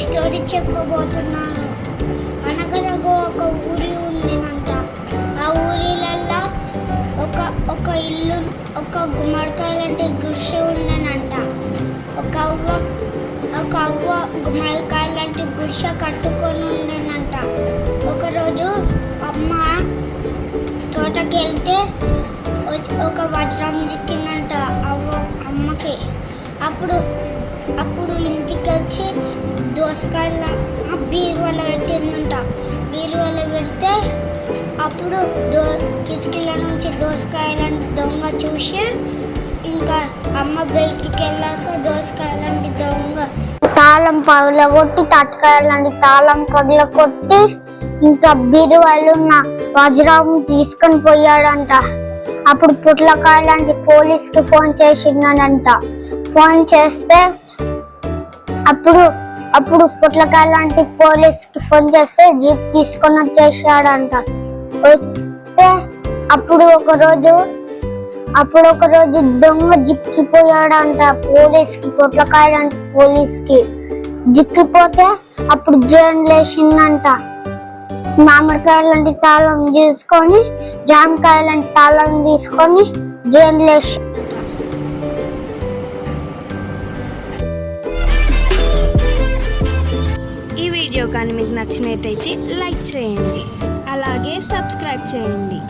Story చెప్పబోతున్నాను. అనగనగా ఒక ఊరి ఉందినంట. ఆ ఊరిలల్లా ఒక ఇల్లు, ఒక గుమ్మడికాయ లాంటి గుడిసె ఉండేనంట. ఒక అవ్వ గుమ్మడికాయ లాంటి గుడిసె కట్టుకొని ఉండేనంట. ఒకరోజు అమ్మ తోటకి వెళ్తే ఒక వజ్రం చిక్కిందంట అమ్మకి. అప్పుడు ఇంటికి వచ్చి దోసకాయల బీరువాలో పెట్టిందంట. బీరువాలో పెడితే అప్పుడు కిటికీల నుంచి దోసకాయలాంటి దొంగ చూసి ఇంకా అమ్మ బయటికి వెళ్ళాక దోసకాయలాంటి దొంగ తాళం పగలగొట్టి తట్టకాయలాంటి తాళం పగలగొట్టి ఇంకా బీరువాలో ఉన్న వజ్రం తీసుకొని పోయాడంట. అప్పుడు పుట్లకాయ లాంటి పోలీస్కి ఫోన్ చేసినాడంట. ఫోన్ చేస్తే అప్పుడు పుట్లకాయ లాంటి పోలీస్కి ఫోన్ చేస్తే జీప్ తీసుకొని వచ్చేసాడంట. వస్తే అప్పుడు ఒక రోజు దొంగ జిక్కిపోయాడంట పోలీస్కి, పుట్లకాయ లాంటి పోలీస్కి జిక్కిపోతే అప్పుడు జైలు లేచిందంట. మామిడికాయ లాంటి తాళం తీసుకొని జామకాయ లాంటి తాళం తీసుకొని జైలు లేచి. ఈ వీడియో కానీ మీకు నచ్చినట్టయితే లైక్ చేయండి, అలాగే సబ్స్క్రైబ్ చేయండి.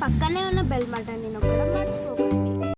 పక్కనే ఉన్న బెల్ బటన్ని